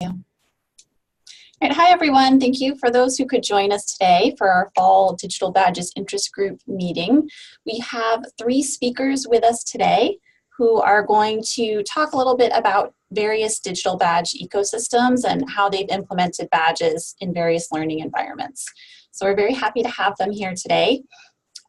All right, hi everyone. Thank you for those who could join us today for our Fall Digital Badges Interest Group meeting. We have 3 speakers with us today who are going to talk a little bit about various digital badge ecosystems and how they've implemented badges in various learning environments. So we're very happy to have them here today.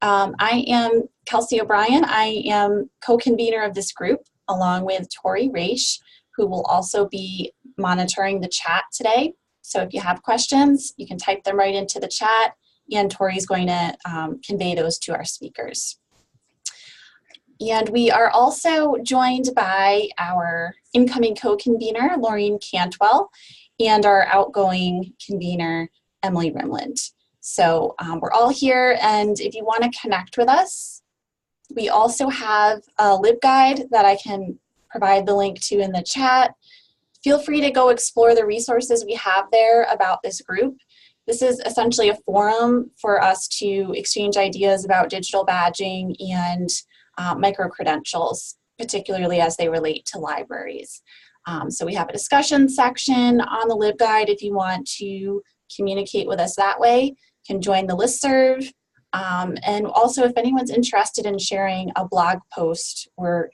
I am Kelsey O'Brien. I am co-convener of this group along with Tori Raish, who will also be monitoring the chat today. So if you have questions, you can type them right into the chat, and Tori's going to convey those to our speakers. And we are also joined by our incoming co-convener, Laureen Cantwell, and our outgoing convener, Emily Rimland. So we're all here, and if you want to connect with us, we also have a LibGuide that I can provide the link to in the chat. Feel free to go explore the resources we have there about this group. This is essentially a forum for us to exchange ideas about digital badging and micro-credentials, particularly as they relate to libraries. So we have a discussion section on the LibGuide if you want to communicate with us that way. You can join the listserv. And also, if anyone's interested in sharing a blog post,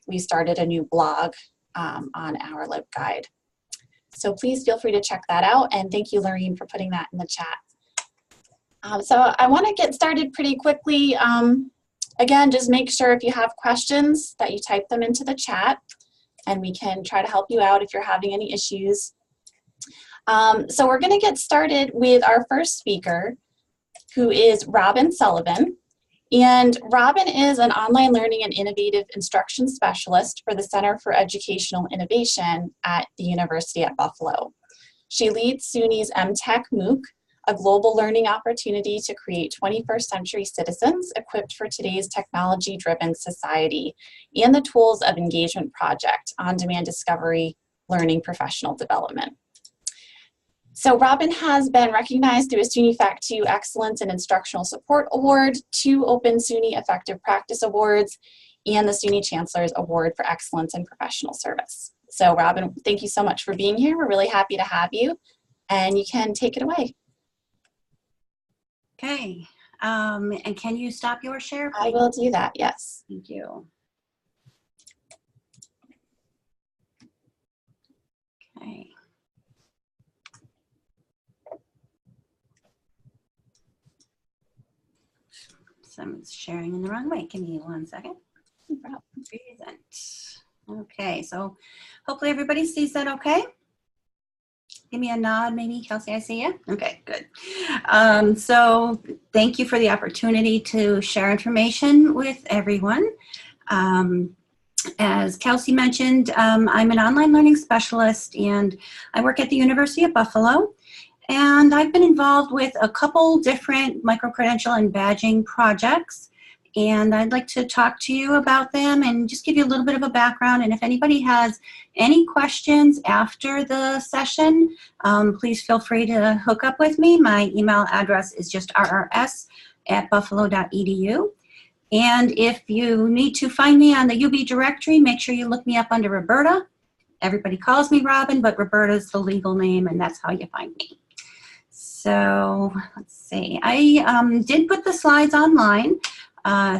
we started a new blog on our LibGuide. So please feel free to check that out, and thank you, Laureen, for putting that in the chat. So I want to get started pretty quickly. Again, just make sure if you have questions that you type them into the chat, and we can try to help you out if you're having any issues. So we're going to get started with our first speaker, who is Robin Sullivan. And Robin is an online learning and innovative instruction specialist for the Center for Educational Innovation at the University at Buffalo. She leads SUNY's MTech MOOC, a global learning opportunity to create 21st century citizens equipped for today's technology-driven society, and the Tools of Engagement project, on-demand discovery, learning professional development. So Robin has been recognized through a SUNY Fact 2 Excellence in Instructional Support Award, 2 Open SUNY Effective Practice Awards, and the SUNY Chancellor's Award for Excellence in Professional Service. So Robin, thank you so much for being here. We're really happy to have you, and you can take it away. Okay, and can you stop your share, please? I will do that, yes. Thank you. Okay. Someone's sharing in the wrong way. Give me 1 second. No problem. Present. Okay, so hopefully everybody sees that okay. Give me a nod, maybe. Kelsey, I see you. Okay, good. So thank you for the opportunity to share information with everyone. As Kelsey mentioned, I'm an online learning specialist, and I work at the University of Buffalo. And I've been involved with a couple different micro-credential and badging projects, and I'd like to talk to you about them and just give you a little bit of a background. And if anybody has any questions after the session, please feel free to hook up with me. My email address is just rrs@buffalo.edu. And if you need to find me on the UB directory, make sure you look me up under Roberta. Everybody calls me Robin, but Roberta is the legal name, and that's how you find me. So let's see, I did put the slides online.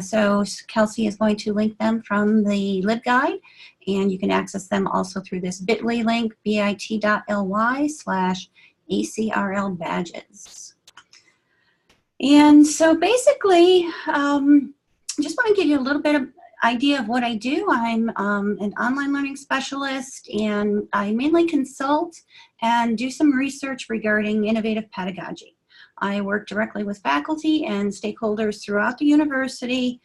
So Kelsey is going to link them from the LibGuide, and you can access them also through this bit.ly link, bit.ly/ACRL badges. And so basically, just want to give you a little bit of idea of what I do. I'm an online learning specialist, and I mainly consult and do some research regarding innovative pedagogy. I work directly with faculty and stakeholders throughout the university,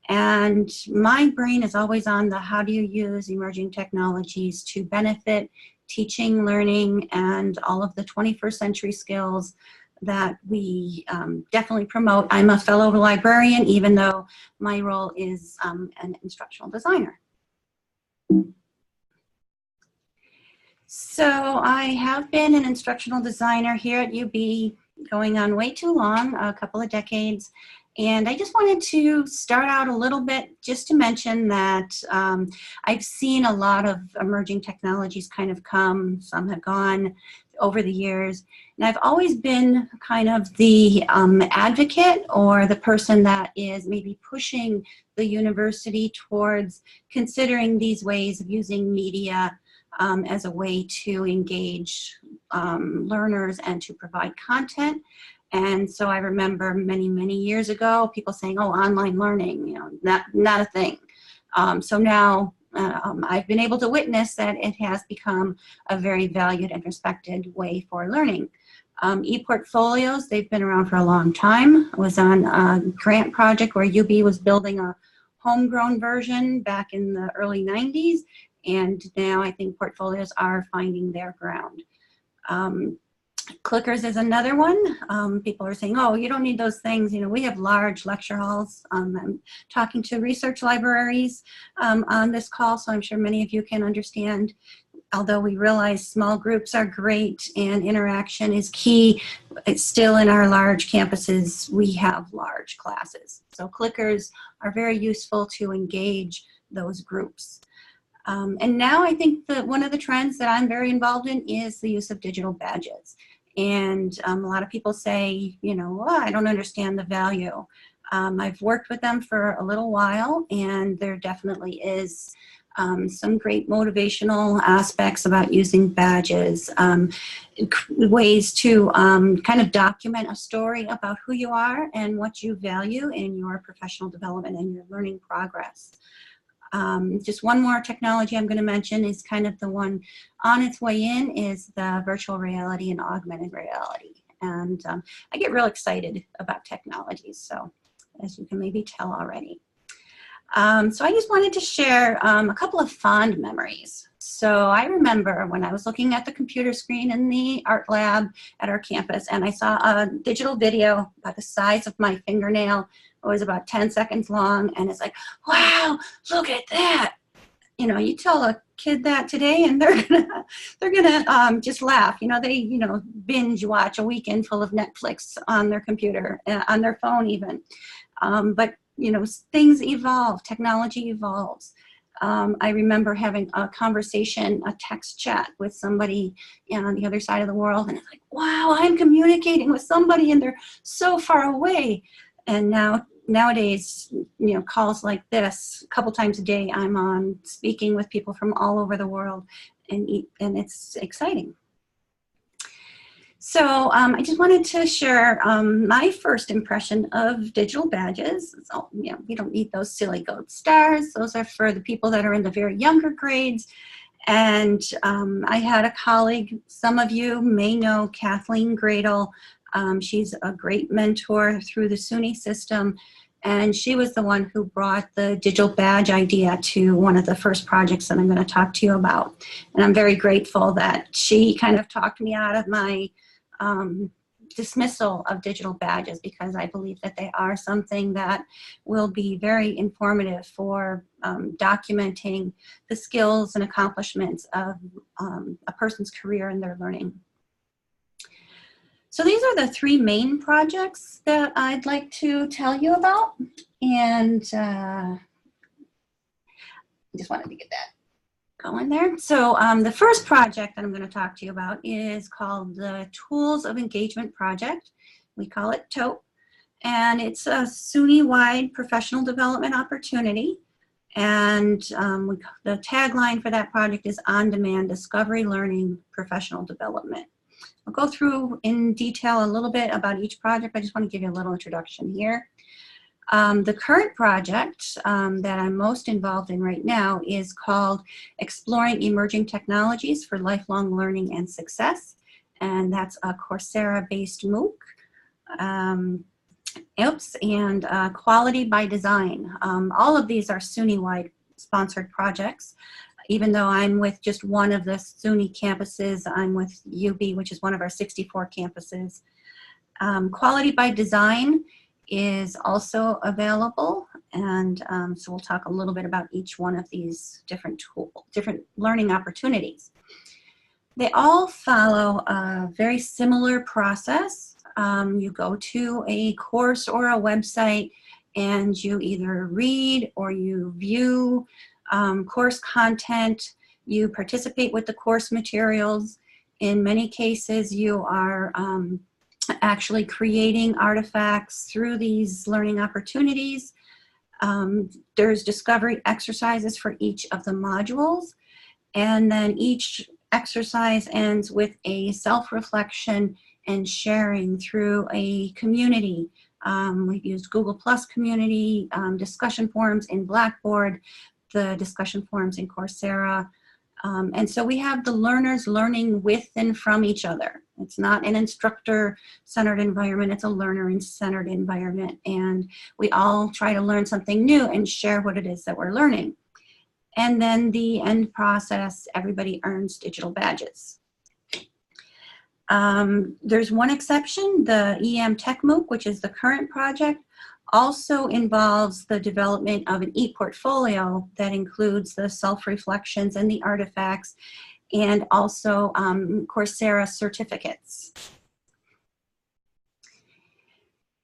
and my brain is always on the how do you use emerging technologies to benefit teaching, learning, and all of the 21st century skills that we definitely promote. I'm a fellow librarian, even though my role is an instructional designer. So I have been an instructional designer here at UB going on way too long, a couple of decades, And I just wanted to start out a little bit just to mention that I've seen a lot of emerging technologies kind of come, some have gone over the years. And I've always been kind of the advocate or the person that is maybe pushing the university towards considering these ways of using media as a way to engage learners and to provide content. And so I remember many, many years ago, people saying, oh, online learning, you know, not a thing. So now I've been able to witness that it has become a very valued and respected way for learning. E-portfolios, they've been around for a long time. I was on a grant project where UB was building a homegrown version back in the early 90s. And now I think portfolios are finding their ground. Clickers is another one. People are saying, oh, you don't need those things. You know, we have large lecture halls. I'm talking to research libraries on this call, so I'm sure many of you can understand. Although we realize small groups are great and interaction is key, it's still in our large campuses, we have large classes. So clickers are very useful to engage those groups. And now I think that one of the trends that I'm very involved in is the use of digital badges. And a lot of people say, you know, oh, I don't understand the value. I've worked with them for a little while, and there definitely is some great motivational aspects about using badges, ways to kind of document a story about who you are and what you value in your professional development and your learning progress. Just one more technology I'm going to mention is kind of the one on its way in is the virtual reality and augmented reality. And I get real excited about technologies, so as you can maybe tell already. So I just wanted to share a couple of fond memories. So I remember when I was looking at the computer screen in the art lab at our campus, and I saw a digital video about the size of my fingernail. It was about 10 seconds long, and it's like, wow, look at that. You know, you tell a kid that today, and they're gonna just laugh. You know, they binge watch a weekend full of Netflix on their computer, on their phone even. But you know, things evolve, technology evolves. I remember having a conversation, a text chat with somebody on the other side of the world, and it's like, wow, I'm communicating with somebody and they're so far away. And nowadays, you know, calls like this, a couple times a day, I'm on speaking with people from all over the world, and it's exciting. So I just wanted to share my first impression of digital badges. So, you know, we don't need those silly gold stars. Those are for the people that are in the very younger grades. And I had a colleague, some of you may know Kathleen Gradle. She's a great mentor through the SUNY system. And she was the one who brought the digital badge idea to one of the first projects that I'm going to talk to you about. And I'm very grateful that she kind of talked me out of my dismissal of digital badges, because I believe that they are something that will be very informative for documenting the skills and accomplishments of a person's career and their learning. So these are the three main projects that I'd like to tell you about, and I just wanted to get that going there. So the first project that I'm going to talk to you about is called the Tools of Engagement Project. We call it TOEP, and it's a SUNY-wide professional development opportunity. And the tagline for that project is On-Demand Discovery Learning Professional Development. I'll go through in detail a little bit about each project. I just want to give you a little introduction here. The current project that I'm most involved in right now is called Exploring Emerging Technologies for Lifelong Learning and Success, and that's a Coursera-based MOOC. And Quality by Design. All of these are SUNY-wide sponsored projects. Even though I'm with just one of the SUNY campuses, I'm with UB, which is one of our 64 campuses. Quality by Design is also available, and so we'll talk a little bit about each one of these different learning opportunities. They all follow a very similar process. You go to a course or a website and you either read or you view course content. You participate with the course materials. In many cases, you are actually creating artifacts through these learning opportunities. There's discovery exercises for each of the modules, and then each exercise ends with a self-reflection and sharing through a community. We've used Google Plus community, discussion forums in Blackboard, the discussion forums in Coursera. And so we have the learners learning with and from each other. It's not an instructor-centered environment, it's a learner-centered environment. And we all try to learn something new and share what it is that we're learning. And then the end process, everybody earns digital badges. There's one exception, the EM Tech MOOC, which is the current project, also involves the development of an e-portfolio that includes the self-reflections and the artifacts, and also Coursera certificates.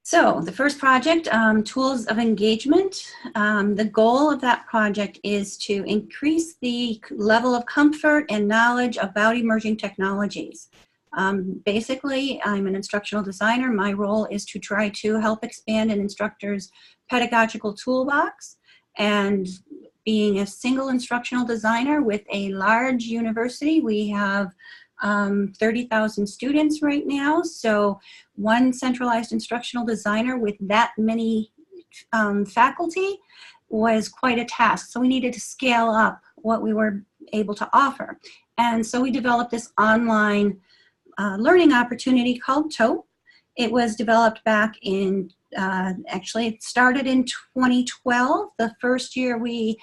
So the first project, Tools of Engagement. The goal of that project is to increase the level of comfort and knowledge about emerging technologies. Basically, I'm an instructional designer. My role is to try to help expand an instructor's pedagogical toolbox. And being a single instructional designer with a large university, we have 30,000 students right now. So one centralized instructional designer with that many faculty was quite a task. So we needed to scale up what we were able to offer. And so we developed this online learning opportunity called TOPE. It was developed back in, actually it started in 2012. The first year we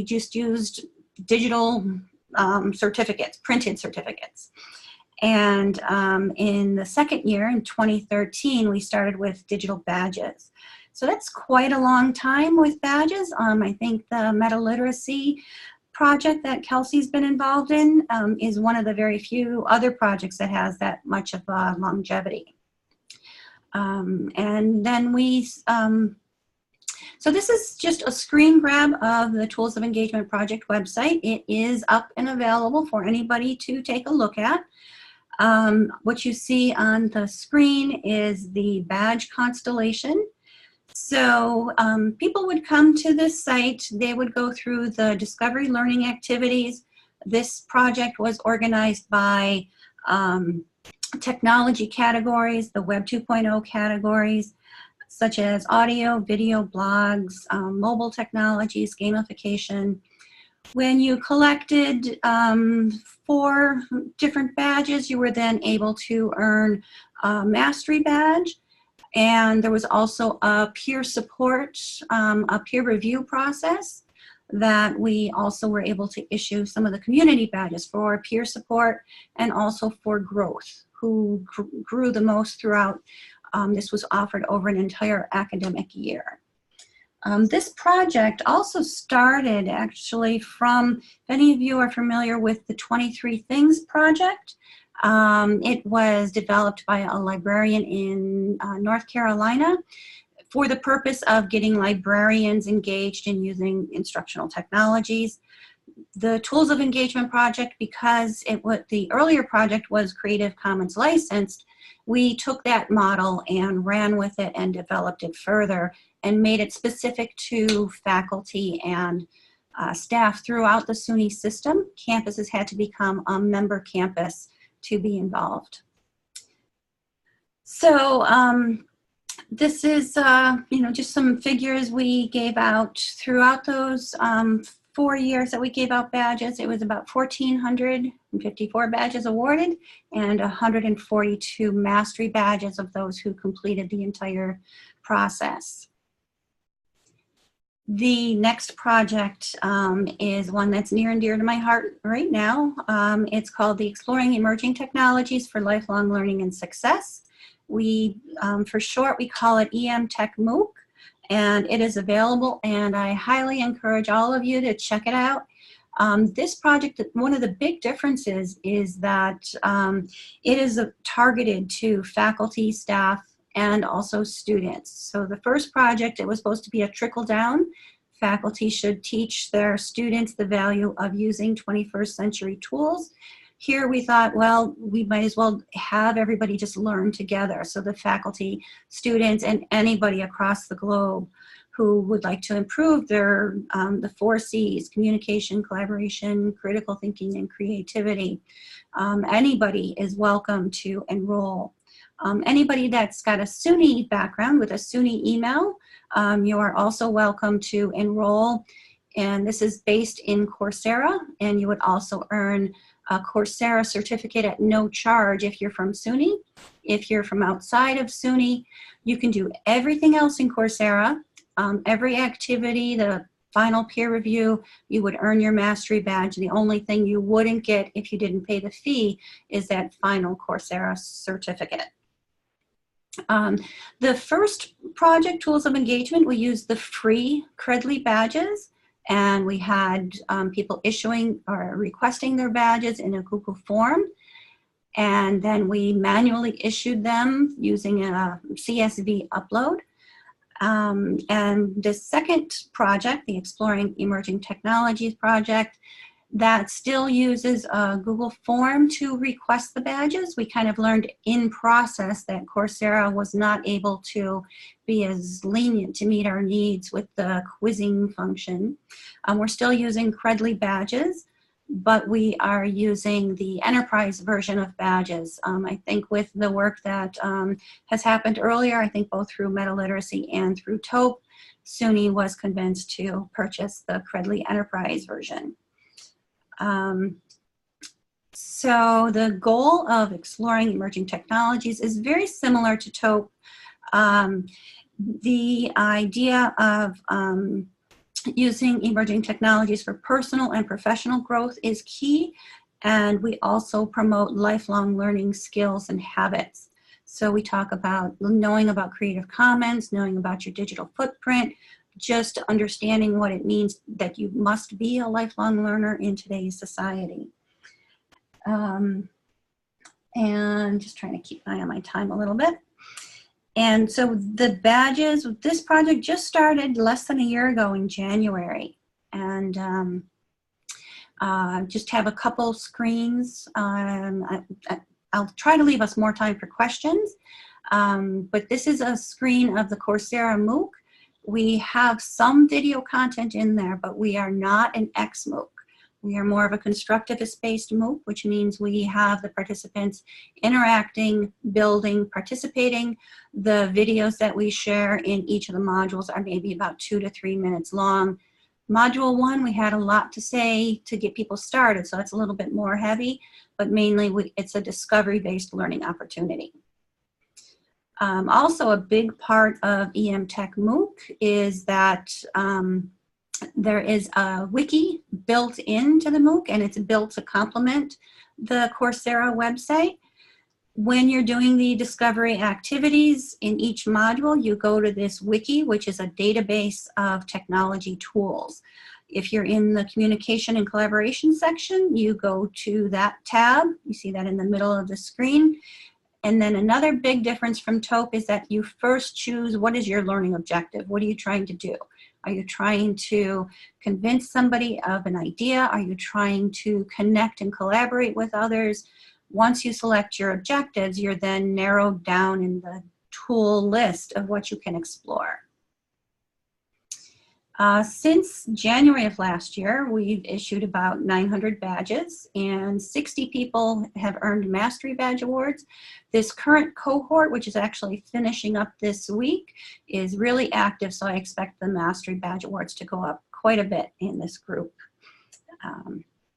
just used digital certificates, printed certificates. And in the second year, in 2013, we started with digital badges. So that's quite a long time with badges. I think the meta literacy project that Kelsey's been involved in is one of the very few other projects that has that much of longevity. And then so this is just a screen grab of the Tools of Engagement project website. It is up and available for anybody to take a look at. What you see on the screen is the badge constellation. So people would come to this site, they would go through the discovery learning activities. This project was organized by technology categories, the Web 2.0 categories, such as audio, video, blogs, mobile technologies, gamification. When you collected 4 different badges, you were then able to earn a mastery badge. And there was also a peer support, a peer review process that we also were able to issue some of the community badges for peer support and also for growth, who grew the most throughout. This was offered over an entire academic year. This project also started actually from, if any of you are familiar with the 23 Things project, it was developed by a librarian in North Carolina for the purpose of getting librarians engaged in using instructional technologies. The Tools of Engagement project, because the earlier project was Creative Commons licensed, we took that model and ran with it and developed it further and made it specific to faculty and staff throughout the SUNY system. Campuses had to become a member campus to be involved. So this is just some figures we gave out throughout those 4 years that we gave out badges. It was about 1,454 badges awarded and 142 mastery badges of those who completed the entire process. The next project is one that's near and dear to my heart right now. It's called the Exploring Emerging Technologies for Lifelong Learning and Success. For short, we call it EM Tech MOOC, and it is available, and I highly encourage all of you to check it out. This project, one of the big differences is that it is targeted to faculty, staff, and also students. So the first project, it was supposed to be a trickle down. Faculty should teach their students the value of using 21st century tools. Here we thought, well, we might as well have everybody just learn together. So the faculty, students, and anybody across the globe who would like to improve their the 4 C's, communication, collaboration, critical thinking, and creativity. Anybody is welcome to enroll. Anybody that's got a SUNY background with a SUNY email, you are also welcome to enroll. And this is based in Coursera, and you would also earn a Coursera certificate at no charge if you're from SUNY. If you're from outside of SUNY, you can do everything else in Coursera. Every activity, the final peer review, you would earn your mastery badge. The only thing you wouldn't get if you didn't pay the fee is that final Coursera certificate. The first project, Tools of Engagement, we used the free Credly badges, and we had people issuing or requesting their badges in a Google form. And then we manually issued them using a CSV upload. And the second project, the Exploring Emerging Technologies project, that still uses a Google form to request the badges. We kind of learned in process that Coursera was not able to be as lenient to meet our needs with the quizzing function. We're still using Credly badges, but we are using the enterprise version of badges. I think with the work that has happened earlier, I think both through Meta Literacy and through TOPE, SUNY was convinced to purchase the Credly enterprise version. So the goal of Exploring Emerging Technologies is very similar to TOPE. The idea of using emerging technologies for personal and professional growth is key, and we also promote lifelong learning skills and habits. So we talk about knowing about Creative Commons, knowing about your digital footprint, just understanding what it means that you must be a lifelong learner in today's society. And just trying to keep an eye on my time a little bit. And so the badges, this project just started less than a year ago in January. And just have a couple screens. I'll try to leave us more time for questions. But this is a screen of the Coursera MOOC. We have some video content in there, but we are not an XMOOC. We are more of a constructivist-based MOOC, which means we have the participants interacting, building, participating. The videos that we share in each of the modules are maybe about 2 to 3 minutes long. Module 1, we had a lot to say to get people started, so it's a little bit more heavy, but mainly it's a discovery-based learning opportunity. Also, a big part of EMTech MOOC is that there is a wiki built into the MOOC, and it's built to complement the Coursera website. When you're doing the discovery activities in each module, you go to this wiki, which is a database of technology tools. If you're in the communication and collaboration section, you go to that tab. You see that in the middle of the screen. And then another big difference from TOPE is that you first choose what is your learning objective. What are you trying to do? Are you trying to convince somebody of an idea? Are you trying to connect and collaborate with others? Once you select your objectives, you're then narrowed down in the tool list of what you can explore. Since January of last year, we've issued about 900 badges, and 60 people have earned Mastery Badge Awards. This current cohort, which is actually finishing up this week, is really active, so I expect the Mastery Badge Awards to go up quite a bit in this group.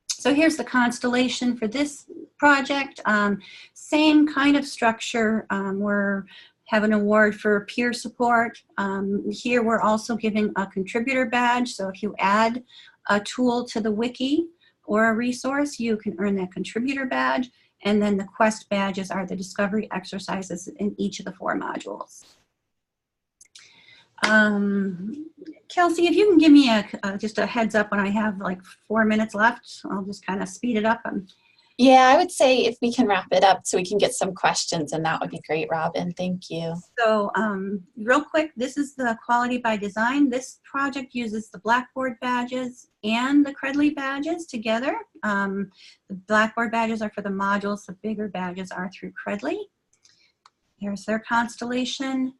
So here's the constellation for this project. Same kind of structure. We're have an award for peer support. Here we're also giving a contributor badge. So if you add a tool to the wiki or a resource, you can earn that contributor badge. And then the quest badges are the discovery exercises in each of the 4 modules. Kelsey, if you can give me just a heads up when I have like 4 minutes left, I'll just kind of speed it up. Yeah, I would say if we can wrap it up so we can get some questions, and that would be great, Robin. Thank you. So real quick, this is the Quality by Design. This project uses the Blackboard badges and the Credly badges together. The Blackboard badges are for the modules. The bigger badges are through Credly. Here's their constellation.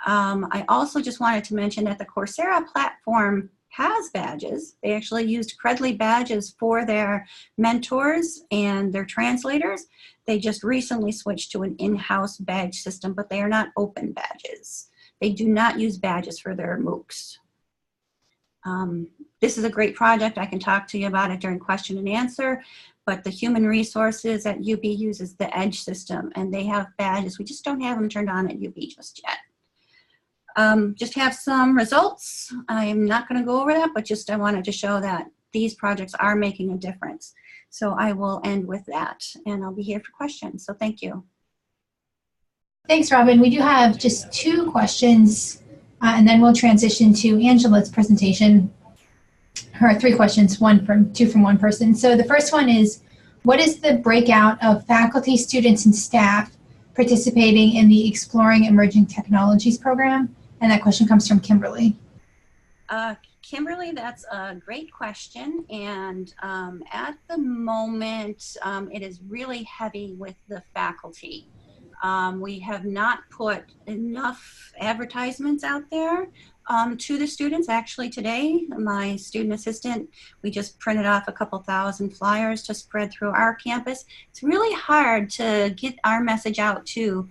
I also just wanted to mention that the Coursera platform has badges. They actually used Credly badges for their mentors and their translators. They just recently switched to an in-house badge system, but they are not open badges. They do not use badges for their MOOCs. This is a great project. I can talk to you about it during question and answer, but the human resources at UB uses the EDGE system, and they have badges. We just don't have them turned on at UB just yet. Just have some results. I'm not going to go over that, but just I wanted to show that these projects are making a difference. So I will end with that, and I'll be here for questions. So thank you. Thanks, Robin. We do have just 2 questions, and then we'll transition to Angela's presentation. Her 3 questions, 2 from one person. So the first one is, what is the breakout of faculty, students, and staff participating in the Exploring Emerging Technologies program? And that question comes from Kimberly. Kimberly, that's a great question. And at the moment, it is really heavy with the faculty. We have not put enough advertisements out there to the students. Actually today, my student assistant, we just printed off a couple thousand flyers to spread through our campus. It's really hard to get our message out to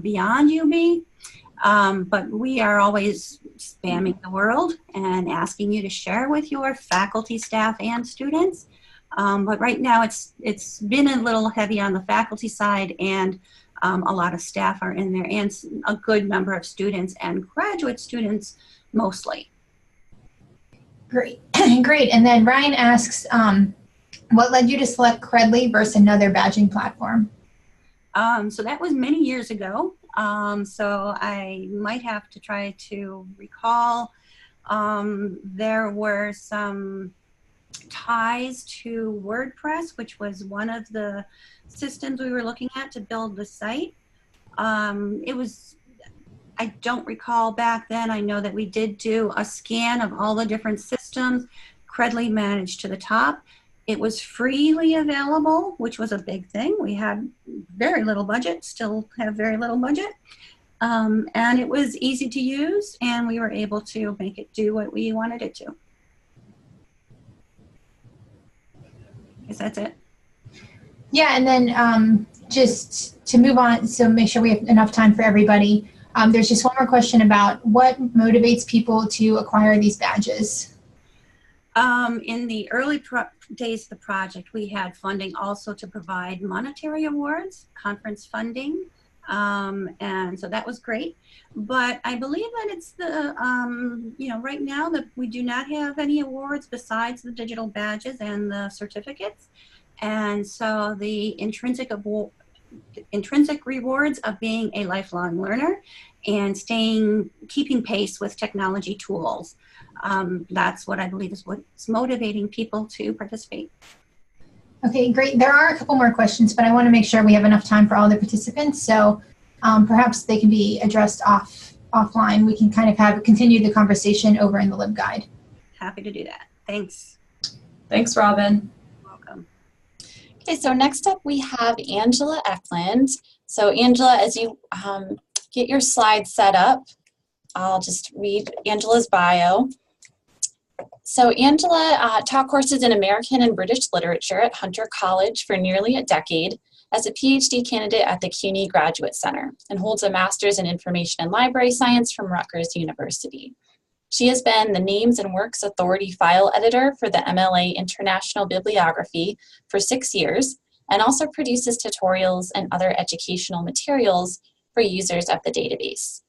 beyond UB. But we are always spamming the world and asking you to share with your faculty, staff, and students. But right now it's been a little heavy on the faculty side, and a lot of staff are in there, and a good number of students and graduate students mostly. Great. Great. And then Ryan asks, what led you to select Credly versus another badging platform? So that was many years ago. So I might have to try to recall. There were some ties to WordPress, which was one of the systems we were looking at to build the site. I don't recall back then. I know that we did do a scan of all the different systems. Credly managed to the top. It was freely available, which was a big thing. We had very little budget, still have very little budget. And it was easy to use, and we were able to make it do what we wanted it to. I guess that's it. Yeah, and then just to move on, so make sure we have enough time for everybody. There's just one more question about what motivates people to acquire these badges. In the early days of the project, we had funding also to provide monetary awards, conference funding, and so that was great. But I believe that it's the, right now that we do not have any awards besides the digital badges and the certificates. And so the intrinsic rewards of being a lifelong learner and keeping pace with technology tools. That's what I believe is what's motivating people to participate. Okay, great. There are a couple more questions, but I want to make sure we have enough time for all the participants. So perhaps they can be addressed offline. We can kind of continue the conversation over in the LibGuide. Happy to do that. Thanks. Thanks, Robin. You're welcome. Okay, so next up we have Angela Eklund. So Angela, as you get your slides set up, I'll just read Angela's bio. So Angela taught courses in American and British literature at Hunter College for nearly a decade as a PhD candidate at the CUNY Graduate Center and holds a master's in information and library science from Rutgers University. She has been the Names and Works Authority file editor for the MLA International Bibliography for 6 years and also produces tutorials and other educational materials for users of the database.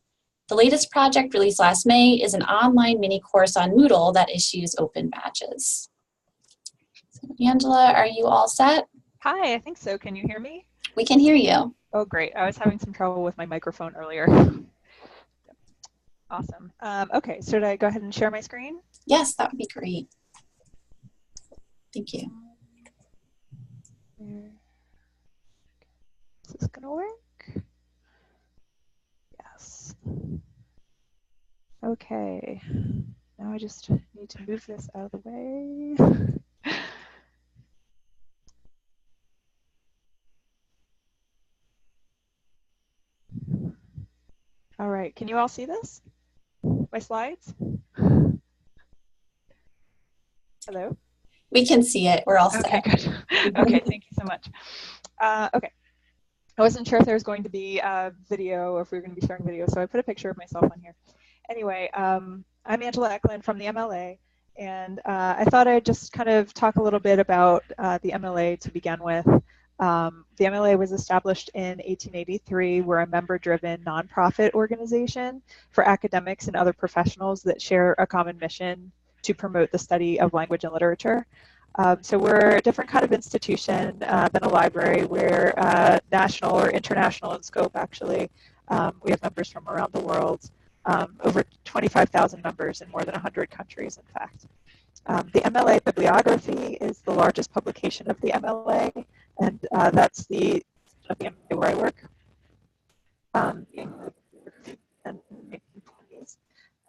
The latest project released last May is an online mini course on Moodle that issues open badges. So Angela, are you all set? Hi, I think so. Can you hear me? We can hear you. Oh, great. I was having some trouble with my microphone earlier. Awesome. Okay, so should I go ahead and share my screen? Yes, that would be great. Thank you. Is this gonna work? Yes. Okay. Now I just need to move this out of the way. All right, can you all see this? My slides? Hello? We can see it. We're all set. Okay, good. Okay, thank you so much. Okay. I wasn't sure if there was going to be a video or if we were going to be sharing video, so I put a picture of myself on here. Anyway, I'm Angela Eklund from the MLA, and I thought I'd just kind of talk a little bit about the MLA to begin with. The MLA was established in 1883. We're a member-driven nonprofit organization for academics and other professionals that share a common mission to promote the study of language and literature. So we're a different kind of institution than a library. We're national or international in scope, actually. We have members from around the world, over 25,000 members in more than 100 countries, in fact. The MLA bibliography is the largest publication of the MLA, and that's the MLA where I work. And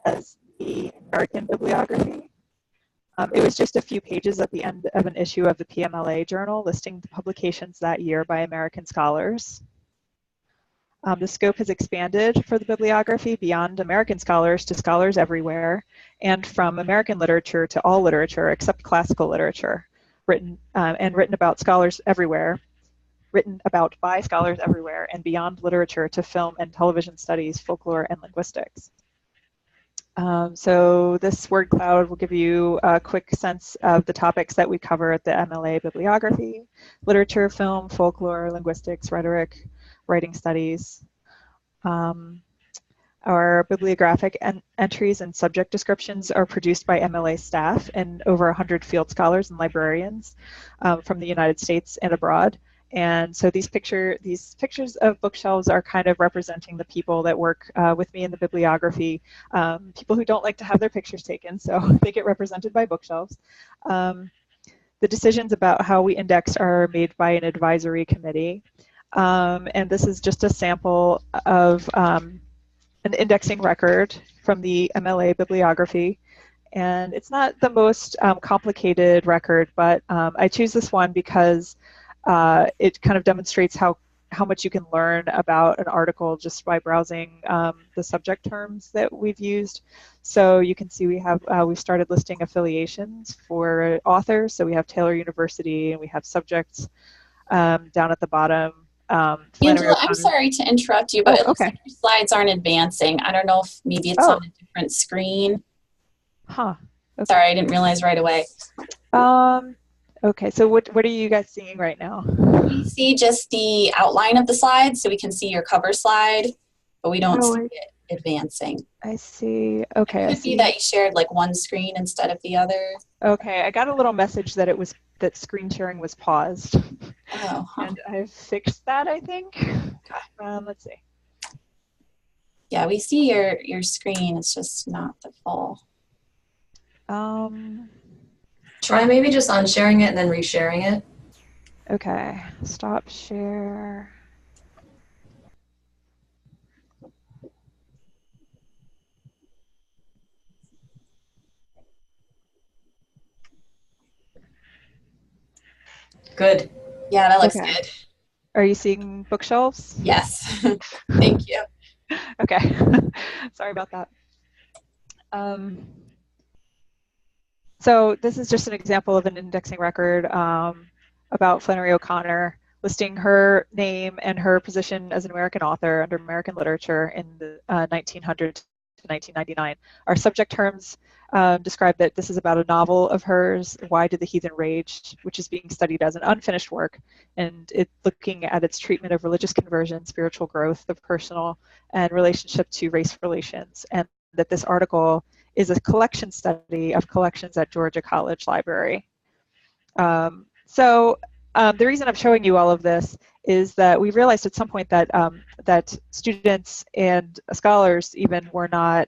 as the American bibliography. It was just a few pages at the end of an issue of the PMLA journal listing the publications that year by American scholars. The scope has expanded for the bibliography beyond American scholars to scholars everywhere, and from American literature to all literature except classical literature, written about scholars everywhere, written about by scholars everywhere, and beyond literature to film and television studies, folklore, and linguistics. So this word cloud will give you a quick sense of the topics that we cover at the MLA bibliography: literature, film, folklore, linguistics, rhetoric, writing studies. Our bibliographic entries and subject descriptions are produced by MLA staff and over 100 field scholars and librarians from the United States and abroad. And so these pictures of bookshelves are kind of representing the people that work with me in the bibliography, people who don't like to have their pictures taken, so they get represented by bookshelves. The decisions about how we index are made by an advisory committee. And this is just a sample of an indexing record from the MLA bibliography. And it's not the most complicated record, but I choose this one because it kind of demonstrates how much you can learn about an article just by browsing the subject terms that we've used. So you can see we've started listing affiliations for authors. So we have Taylor University, and we have subjects down at the bottom. Angela, I'm sorry to interrupt you, but it looks like your slides aren't advancing. I don't know if maybe it's on a different screen. Huh. Okay. Sorry, I didn't realize right away. Okay, so what are you guys seeing right now? We see just the outline of the slide, so we can see your cover slide, but we don't see it advancing. I see. Okay, It could be that you shared like one screen instead of the other. Okay, I got a little message that that screen sharing was paused. Oh, huh. And I've fixed that, I think. Okay. Let's see. Yeah, we see your screen. It's just not the full. Try maybe just unsharing it and then resharing it. Okay, stop share. Good. Yeah, that looks good. Are you seeing bookshelves? Yes. Thank you. Okay. Sorry about that. So this is just an example of an indexing record about Flannery O'Connor, listing her name and her position as an American author under American literature in the 1900 to 1999. Our subject terms describe that this is about a novel of hers, Why Did the Heathen Rage, which is being studied as an unfinished work, and it's looking at its treatment of religious conversion, spiritual growth, the personal, and relationship to race relations, and that this article is a collection study of collections at Georgia College Library. So the reason I'm showing you all of this is that we realized at some point that that students and scholars even were not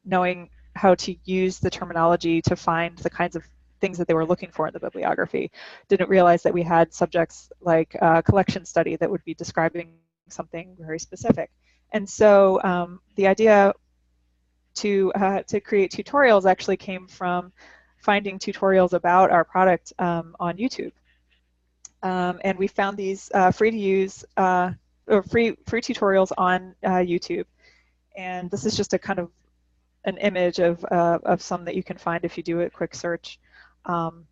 knowing how to use the terminology to find the kinds of things that they were looking for in the bibliography. Didn't realize that we had subjects like collection study that would be describing something very specific. And so the idea to create tutorials actually came from finding tutorials about our product on YouTube. And we found these free to use or free tutorials on YouTube. And this is just a kind of an image of some that you can find if you do a quick search. And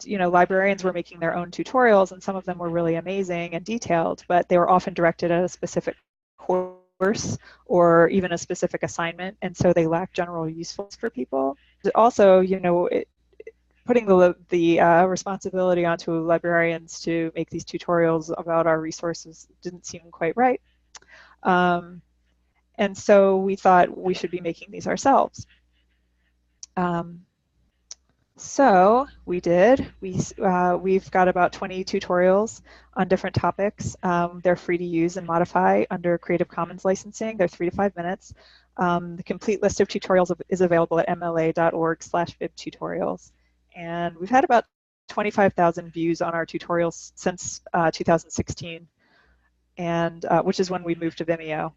you know, librarians were making their own tutorials, and some of them were really amazing and detailed, but they were often directed at a specific course or even a specific assignment, and so they lacked general usefulness for people. Also, you know, putting the responsibility onto librarians to make these tutorials about our resources didn't seem quite right. And so we thought we should be making these ourselves. So we did. We've got about 20 tutorials on different topics. They're free to use and modify under Creative Commons licensing. They're 3 to 5 minutes. The complete list of tutorials is available at mla.org/bibtutorials. And we've had about 25,000 views on our tutorials since 2016, and which is when we moved to Vimeo.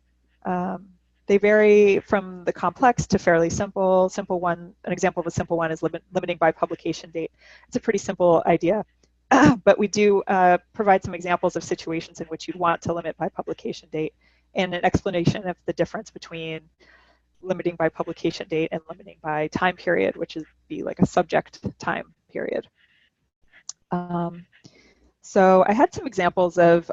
They vary from the complex to fairly simple. Simple one, an example of a simple one is limiting by publication date. It's a pretty simple idea, but we do provide some examples of situations in which you'd want to limit by publication date and an explanation of the difference between limiting by publication date and limiting by time period, which would be like a subject time period. So I had some examples of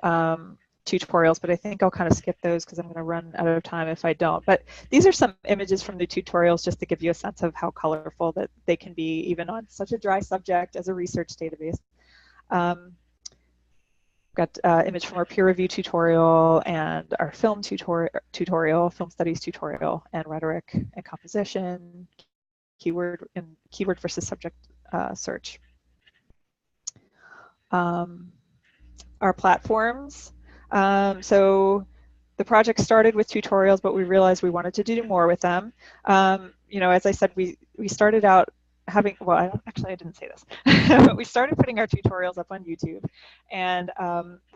tutorials, but I think I'll kind of skip those because I'm going to run out of time if I don't. But these are some images from the tutorials just to give you a sense of how colorful that they can be even on such a dry subject as a research database. Got image from our peer review tutorial and our film tutorial, film studies tutorial, and rhetoric and composition, keyword versus subject search. Our platforms. So the project started with tutorials, but we realized we wanted to do more with them. You know, as I said, we started out having, well, I didn't say this, but we started putting our tutorials up on YouTube, and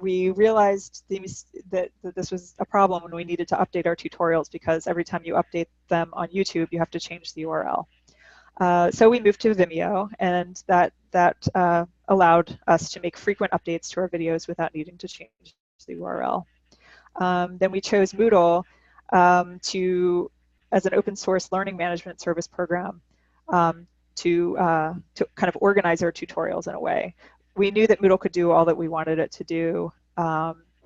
we realized that this was a problem when we needed to update our tutorials, because every time you update them on YouTube, you have to change the URL. So we moved to Vimeo, and that allowed us to make frequent updates to our videos without needing to change the URL. Then we chose Moodle as an open source learning management service program to kind of organize our tutorials in a way. We knew that Moodle could do all that we wanted it to do.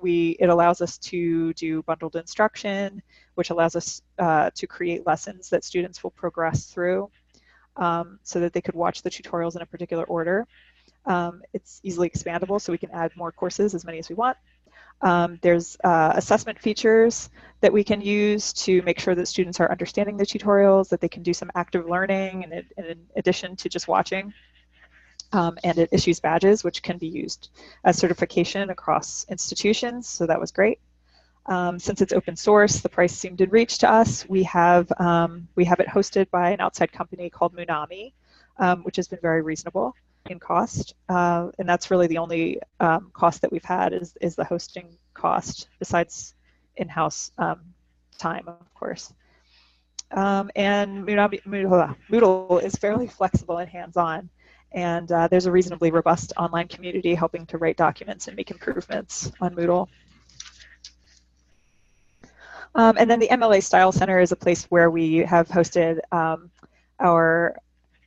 It allows us to do bundled instruction, which allows us to create lessons that students will progress through so that they could watch the tutorials in a particular order. It's easily expandable, so we can add more courses, as many as we want. There's assessment features that we can use to make sure that students are understanding the tutorials, that they can do some active learning in addition to just watching. And it issues badges, which can be used as certification across institutions, so that was great. Since it's open source, the price seemed in reach to us. We have it hosted by an outside company called Munami, which has been very reasonable in cost, and that's really the only cost that we've had is the hosting cost, besides in-house time, of course. And Moodle is fairly flexible and hands-on, and there's a reasonably robust online community helping to write documents and make improvements on Moodle. And then the MLA Style Center is a place where we have hosted our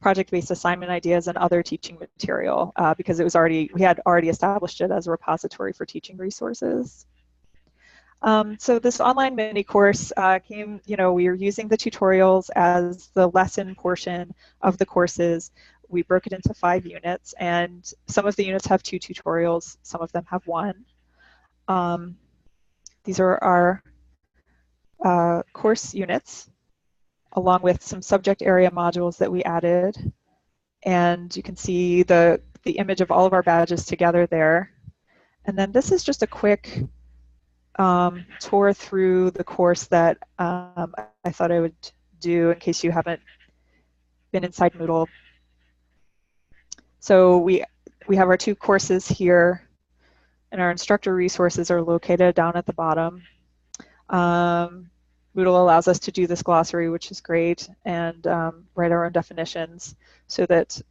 project-based assignment ideas and other teaching material because we had already established it as a repository for teaching resources. So this online mini course came, we were using the tutorials as the lesson portion of the courses. We broke it into 5 units, and some of the units have 2 tutorials, some of them have 1. These are our course units, along with some subject area modules that we added. And you can see the the image of all of our badges together there. And then this is just a quick tour through the course that I thought I would do in case you haven't been inside Moodle. So we have our two courses here, and our instructor resources are located down at the bottom. Moodle allows us to do this glossary, which is great, and write our own definitions so that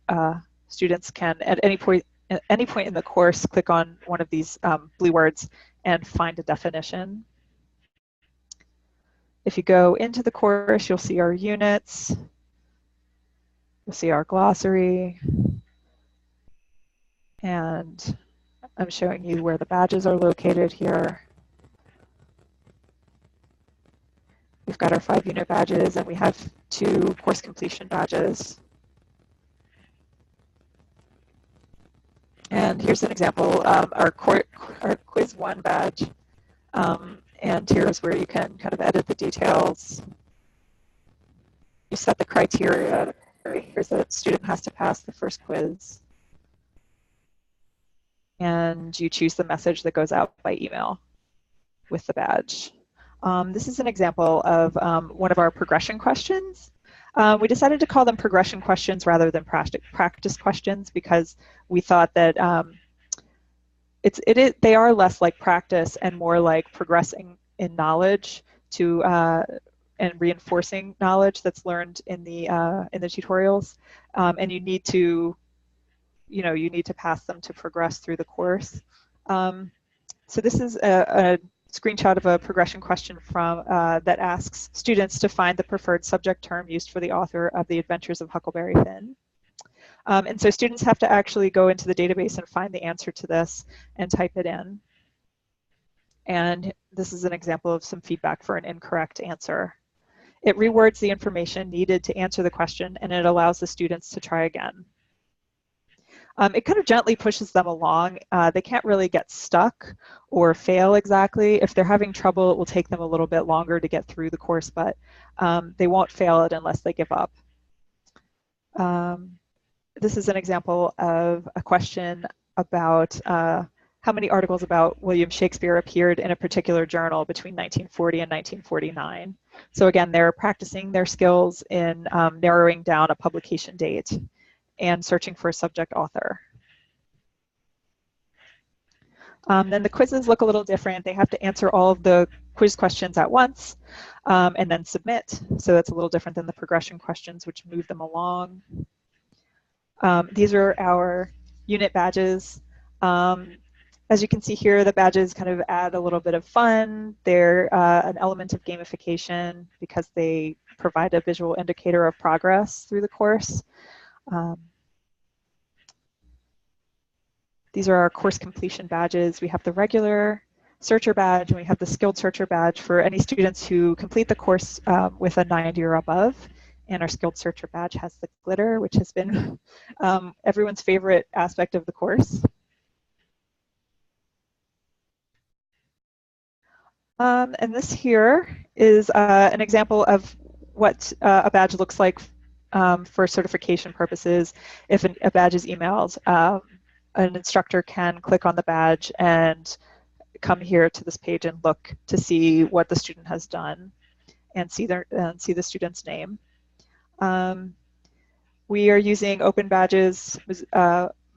students can, at any point in the course, click on one of these blue words and find a definition. If you go into the course, you'll see our units, you'll see our glossary, and I'm showing you where the badges are located here. We've got our 5-unit badges, and we have 2 course completion badges. And here's an example of our quiz 1 badge. And here's where you can kind of edit the details. You set the criteria. Here's that student has to pass the first quiz. And you choose the message that goes out by email with the badge. This is an example of one of our progression questions. We decided to call them progression questions rather than practice questions because we thought that they are less like practice and more like progressing in knowledge to and reinforcing knowledge that's learned in the tutorials, and you need to pass them to progress through the course. So this is a screenshot of a progression question from that asks students to find the preferred subject term used for the author of The Adventures of Huckleberry Finn. And so students have to actually go into the database and find the answer to this and type it in. And this is an example of some feedback for an incorrect answer. It rewords the information needed to answer the question, and it allows the students to try again. It kind of gently pushes them along. They can't really get stuck or fail exactly. If they're having trouble, it will take them a little bit longer to get through the course, but they won't fail it unless they give up. This is an example of a question about how many articles about William Shakespeare appeared in a particular journal between 1940 and 1949. So again, they're practicing their skills in narrowing down a publication date and searching for a subject author. Then the quizzes look a little different. They have to answer all of the quiz questions at once and then submit. So that's a little different than the progression questions, which move them along. These are our unit badges. As you can see here, the badges kind of add a little bit of fun. They're an element of gamification because they provide a visual indicator of progress through the course. These are our course completion badges. We have the regular searcher badge, and we have the skilled searcher badge for any students who complete the course with a 90 or above. And our skilled searcher badge has the glitter, which has been everyone's favorite aspect of the course. And this here is an example of what a badge looks like for certification purposes. If a badge is emailed, an instructor can click on the badge and come here to this page and look to see what the student has done and see the student's name. We are using open badges.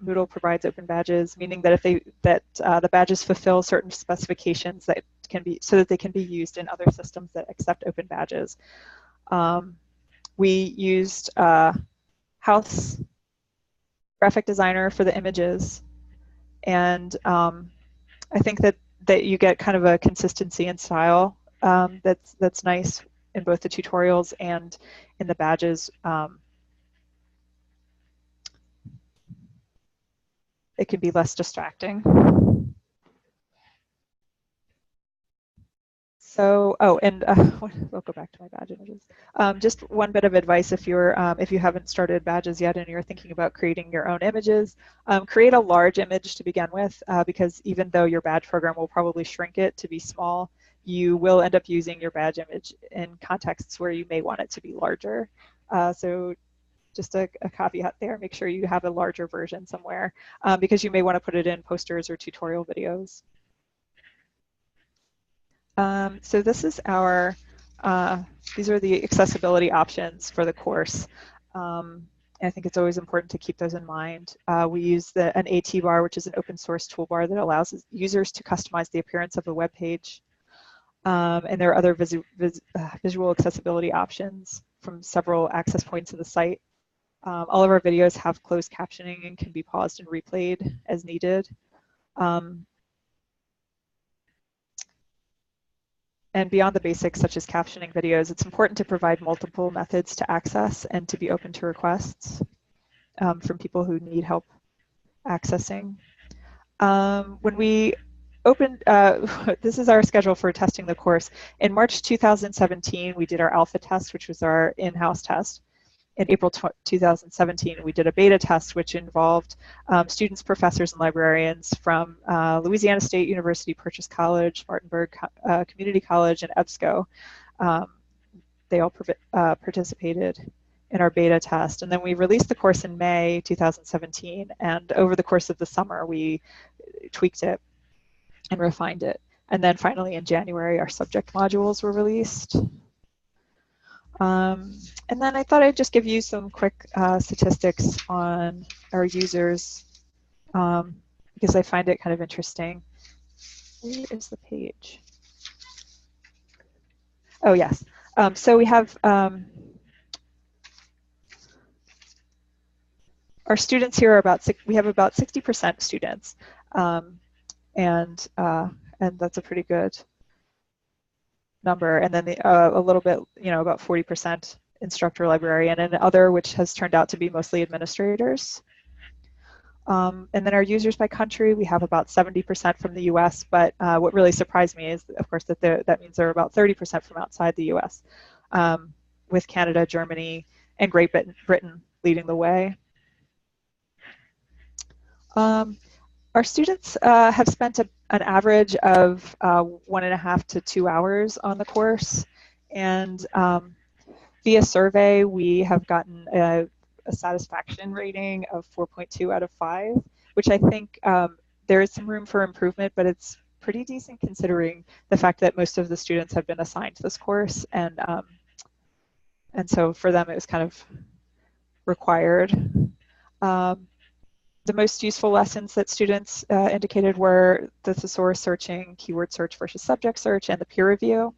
Moodle provides open badges, meaning that if the badges fulfill certain specifications that can be so that they can be used in other systems that accept open badges. We used House graphic designer for the images, and I think that you get kind of a consistency in style that's nice in both the tutorials and in the badges. It can be less distracting. So, we'll go back to my badge images. Just one bit of advice if you haven't started badges yet and you're thinking about creating your own images, create a large image to begin with, because even though your badge program will probably shrink it to be small, you will end up using your badge image in contexts where you may want it to be larger. So just a caveat there. Make sure you have a larger version somewhere because you may want to put it in posters or tutorial videos. So this is our, these are the accessibility options for the course. I think it's always important to keep those in mind. We use an AT bar, which is an open source toolbar that allows users to customize the appearance of the web page. And there are other visual accessibility options from several access points of the site. All of our videos have closed captioning and can be paused and replayed as needed. And beyond the basics, such as captioning videos, it's important to provide multiple methods to access and to be open to requests from people who need help accessing. When we opened, this is our schedule for testing the course. In March 2017, we did our alpha test, which was our in-house test. In April 2017, we did a beta test, which involved students, professors, and librarians from Louisiana State University, Purchase College, Spartanburg Community College, and EBSCO. They all participated in our beta test. And then we released the course in May 2017. And over the course of the summer, we tweaked it and refined it. And then finally in January, our subject modules were released. And then I thought I'd just give you some quick statistics on our users because I find it kind of interesting. Where is the page? Oh, yes. So we have our students here are about, we have about 60% students. And that's a pretty good number, and then a little bit, about 40% instructor librarian, and other, which has turned out to be mostly administrators. And then our users by country, we have about 70% from the US, but what really surprised me is, of course, that means there are about 30% from outside the US, with Canada, Germany, and Great Britain leading the way. Our students have spent an average of 1.5 to 2 hours on the course, and via survey we have gotten a satisfaction rating of 4.2 out of 5, which I think there is some room for improvement, but it's pretty decent considering the fact that most of the students have been assigned to this course, and so for them it was kind of required. The most useful lessons that students indicated were the thesaurus searching, keyword search versus subject search, and the peer review.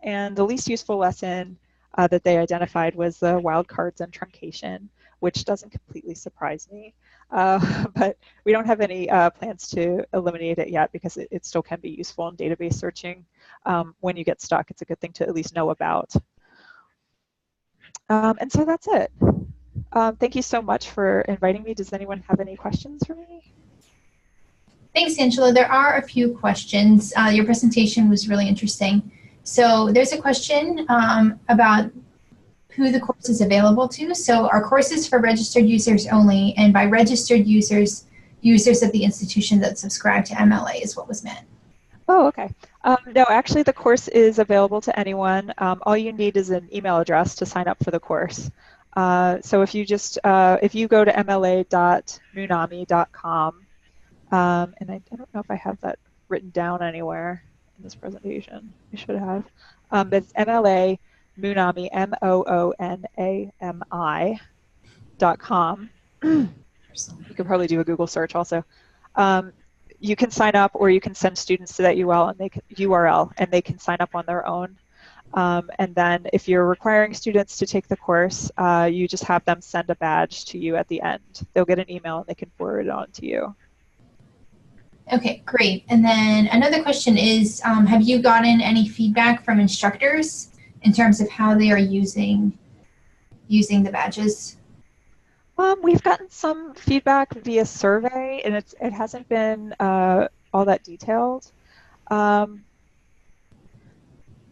And the least useful lesson that they identified was the wildcards and truncation, which doesn't completely surprise me. But we don't have any plans to eliminate it yet because it still can be useful in database searching. When you get stuck, it's a good thing to at least know about. And so that's it. Thank you so much for inviting me. Does anyone have any questions for me? Thanks, Angela. There are a few questions. Your presentation was really interesting. So there's a question about who the course is available to. So our course is for registered users only, and by registered users, users of the institution that subscribe to MLA is what was meant. Oh, okay. No, actually the course is available to anyone. All you need is an email address to sign up for the course. So if you just, if you go to mla.munami.com, and I don't know if I have that written down anywhere in this presentation. I should have. But it's MLA Munami, MOONAMI.com. You could probably do a Google search also. You can sign up, or you can send students to that URL, and they can sign up on their own. And then if you're requiring students to take the course, you just have them send a badge to you at the end. They'll get an email and they can forward it on to you. Okay, great. And then another question is, have you gotten any feedback from instructors in terms of how they are using the badges? We've gotten some feedback via survey, and it hasn't been all that detailed.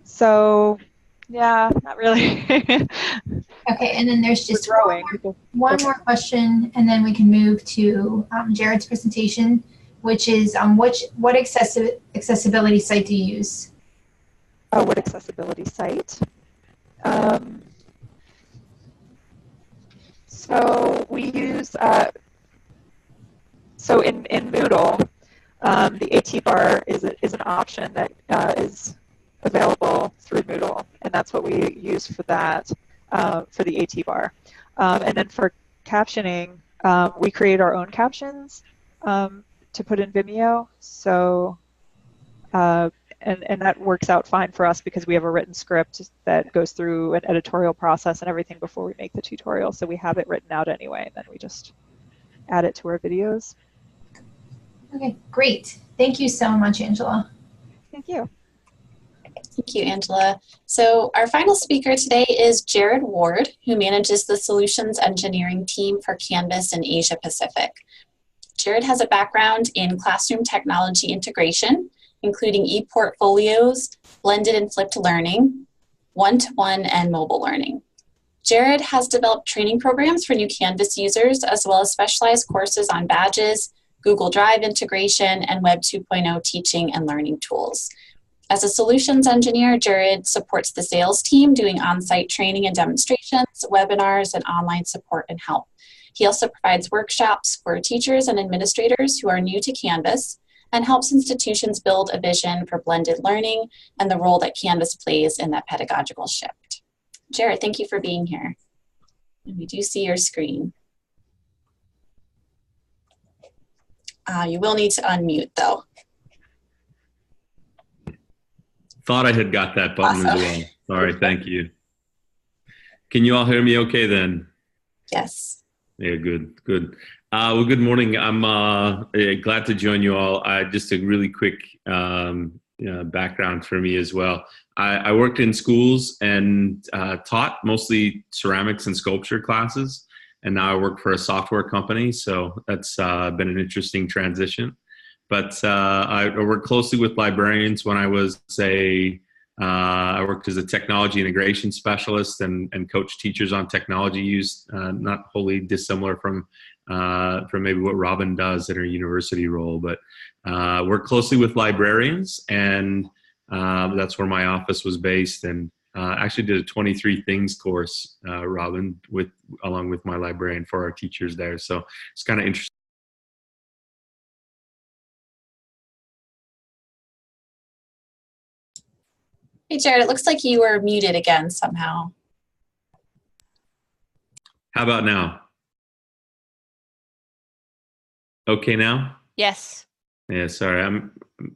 So, yeah, not really. Okay, and then there's just one more question, and then we can move to Jared's presentation, which is what accessibility site do you use? Oh, what accessibility site? So we use, so in Moodle, the AT bar is an option that is available through Moodle, and that's what we use for that, for the AT bar. And then for captioning, we create our own captions to put in Vimeo. So, and that works out fine for us because we have a written script that goes through an editorial process and everything before we make the tutorial. So we have it written out anyway, and then we just add it to our videos. Okay, great. Thank you so much, Angela. Thank you. Thank you, Angela. So our final speaker today is Jared Ward, who manages the Solutions Engineering team for Canvas in Asia Pacific. Jared has a background in classroom technology integration, including e-portfolios, blended and flipped learning, one-to-one, and mobile learning. Jared has developed training programs for new Canvas users, as well as specialized courses on badges, Google Drive integration, and Web 2.0 teaching and learning tools. As a solutions engineer, Jared supports the sales team doing on-site training and demonstrations, webinars, and online support and help. He also provides workshops for teachers and administrators who are new to Canvas and helps institutions build a vision for blended learning and the role that Canvas plays in that pedagogical shift. Jared, thank you for being here. And we do see your screen. You will need to unmute though. Thought I had got that button Awesome. as well. Sorry, thank you. Can you all hear me okay then? Yes. Yeah, good, good. Well, good morning. I'm glad to join you all. Just a really quick background for me as well. I worked in schools and taught mostly ceramics and sculpture classes, and now I work for a software company, so that's been an interesting transition. But I worked closely with librarians when I was I worked as a technology integration specialist and coached teachers on technology use, not wholly dissimilar from maybe what Robin does in her university role, but worked closely with librarians, and that's where my office was based, and actually did a 23 Things course, Robin, along with my librarian for our teachers there. So it's kind of interesting. Hey, Jared, it looks like you were muted again somehow. How about now? Okay now? Yes. Yeah, sorry, I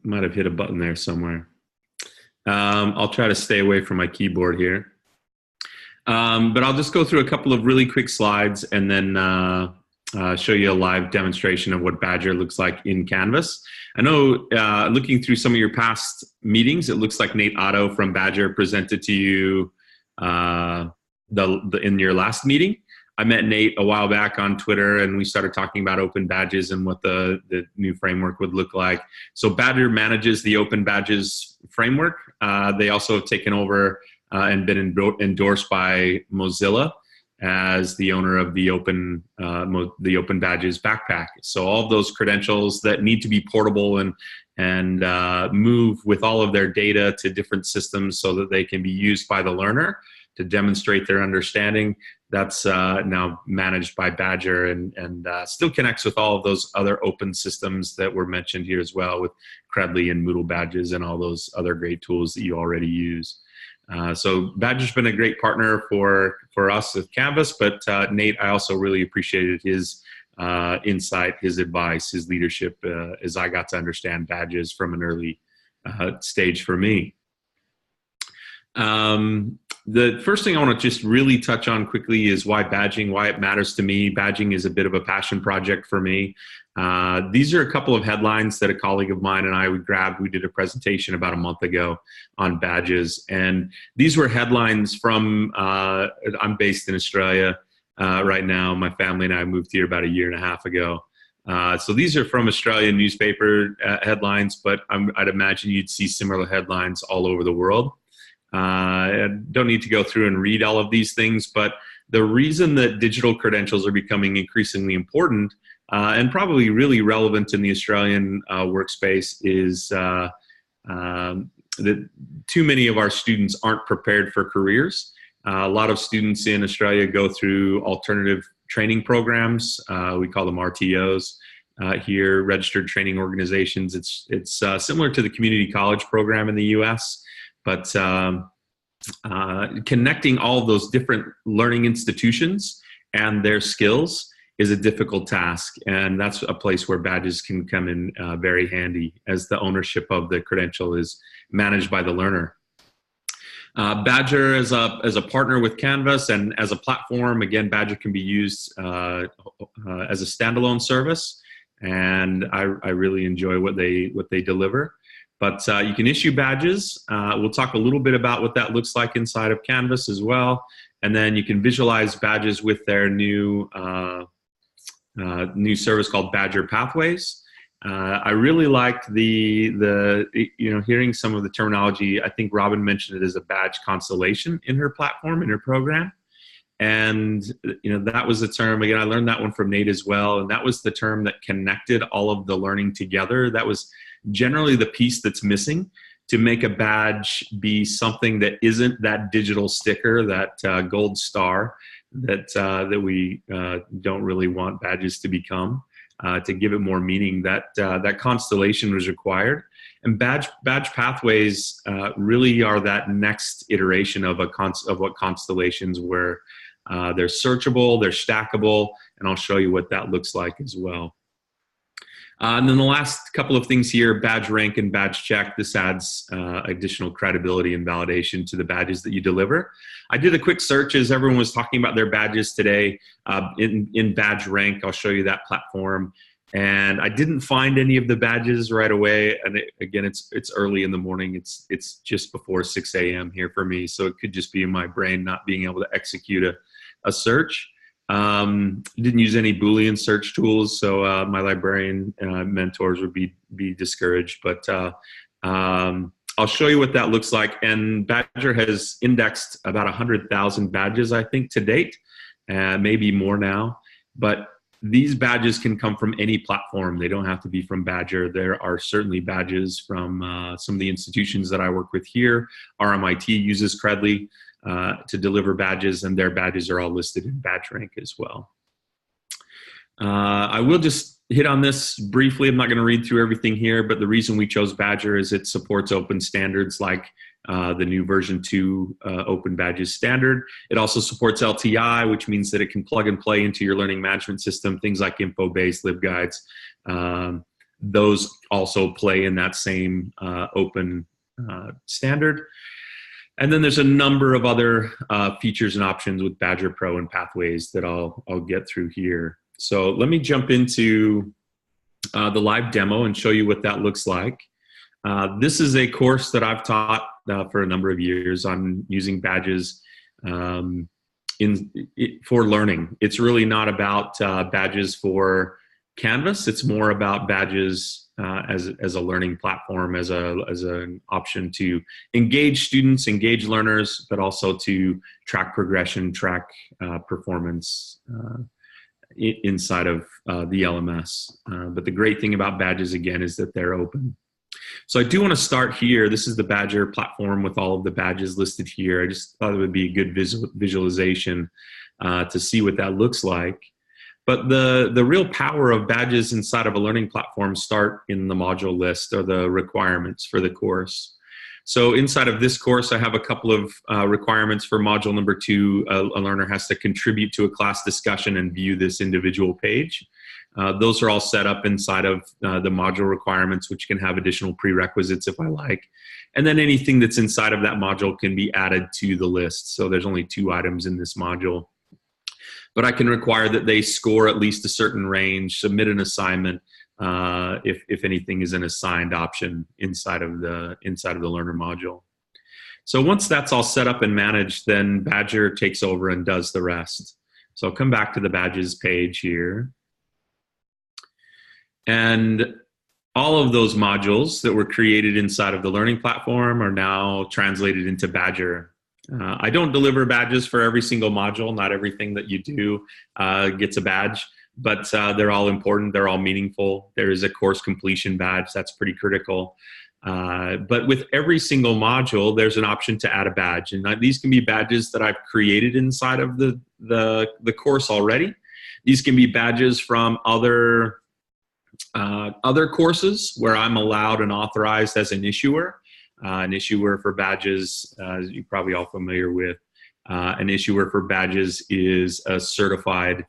might have hit a button there somewhere. I'll try to stay away from my keyboard here. But I'll just go through a couple of really quick slides and then show you a live demonstration of what Badgr looks like in Canvas. I know looking through some of your past meetings, it looks like Nate Otto from Badgr presented to you in your last meeting. I met Nate a while back on Twitter, and we started talking about open badges and what the new framework would look like. So Badgr manages the open badges framework. They also have taken over and been endorsed by Mozilla as the owner of the open badges backpack. So all of those credentials that need to be portable and move with all of their data to different systems so that they can be used by the learner to demonstrate their understanding. That's now managed by Badgr and still connects with all of those other open systems that were mentioned here as well, with Credly and Moodle badges and all those other great tools that you already use. So Badgr's been a great partner for us with Canvas, but Nate, I also really appreciated his insight, his advice, his leadership as I got to understand badges from an early stage for me. The first thing I want to just really touch on quickly is why badging, why it matters to me. Badging is a bit of a passion project for me. These are a couple of headlines that a colleague of mine and I grabbed. We did a presentation about a month ago on badges. And these were headlines from, I'm based in Australia right now. My family and I moved here about 1.5 years ago. So these are from Australian newspaper headlines, but I'd imagine you'd see similar headlines all over the world. I don't need to go through and read all of these things, but the reason that digital credentials are becoming increasingly important and probably really relevant in the Australian workspace is that too many of our students aren't prepared for careers. A lot of students in Australia go through alternative training programs. We call them RTOs here, registered training organizations. It's similar to the community college program in the U.S., but connecting all of those different learning institutions and their skills is a difficult task, and that's a place where badges can come in very handy, as the ownership of the credential is managed by the learner. Badgr as a partner with Canvas and as a platform, again, Badgr can be used as a standalone service, and I really enjoy what they deliver. But you can issue badges. We'll talk a little bit about what that looks like inside of Canvas as well, and then you can visualize badges with their new service called Badgr Pathways. I really liked the hearing some of the terminology. I think Robin mentioned it as a badge constellation in her platform, in her program. And that was the term, again, I learned that one from Nate as well. And that was the term that connected all of the learning together. That was generally the piece that's missing to make a badge be something that isn't that digital sticker, that gold star that we don't really want badges to become. To give it more meaning, that constellation was required, and badge pathways really are that next iteration of what constellations were. They're searchable, they're stackable, and I'll show you what that looks like as well. And then the last couple of things here: badge rank and badge check. This adds additional credibility and validation to the badges that you deliver. I did a quick search as everyone was talking about their badges today in badge rank. I'll show you that platform. And I didn't find any of the badges right away. And again, it's early in the morning. It's just before 6 a.m. here for me. So it could just be in my brain not being able to execute a search. Didn't use any Boolean search tools, so my librarian mentors would be discouraged. But I'll show you what that looks like. And Badgr has indexed about 100,000 badges, I think, to date, maybe more now. But these badges can come from any platform. They don't have to be from Badgr. There are certainly badges from some of the institutions that I work with here. RMIT uses Credly to deliver badges, and their badges are all listed in badge rank as well. I will just hit on this briefly. I'm not going to read through everything here, but the reason we chose Badgr is it supports open standards like the new version 2 Open Badges standard. It also supports LTI, which means that it can plug and play into your learning management system, things like InfoBase, LibGuides. Those also play in that same open standard. And then there's a number of other features and options with Badgr Pro and Pathways that I'll get through here. So let me jump into the live demo and show you what that looks like. This is a course that I've taught for a number of years on using badges for learning. It's really not about badges for Canvas. It's more about badges as a learning platform, as an option to engage students, engage learners, but also to track progression, track performance inside of the LMS. But the great thing about badges, again, is that they're open. So I do want to start here. This is the Badgr platform with all of the badges listed here. I just thought it would be a good visualization to see what that looks like. But the real power of badges inside of a learning platform start in the module list, or the requirements for the course. So inside of this course, I have a couple of requirements for module number 2. A learner has to contribute to a class discussion and view this individual page. Those are all set up inside of the module requirements, which can have additional prerequisites if I like. And then anything that's inside of that module can be added to the list. So there's only 2 items in this module. But I can require that they score at least a certain range, submit an assignment, if anything is an assigned option inside of the learner module. So once that's all set up and managed, then Badgr takes over and does the rest. So I'll come back to the badges page here. And all of those modules that were created inside of the learning platform are now translated into Badgr. I don't deliver badges for every single module. Not everything that you do gets a badge, but they're all important. They're all meaningful. There is a course completion badge. That's pretty critical. But with every single module, there's an option to add a badge. And these can be badges that I've created inside of the course already. These can be badges from other courses where I'm allowed and authorized as an issuer. An issuer for badges, as you're probably all familiar with, an issuer for badges is a certified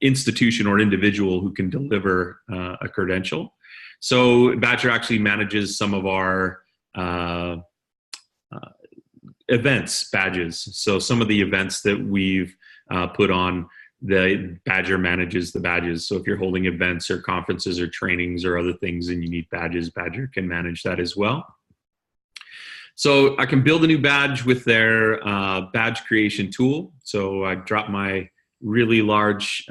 institution or individual who can deliver a credential. So Badgr actually manages some of our events badges. So some of the events that we've put on, the Badgr manages the badges. So if you're holding events or conferences or trainings or other things and you need badges, Badgr can manage that as well. So I can build a new badge with their badge creation tool. So I dropped my really large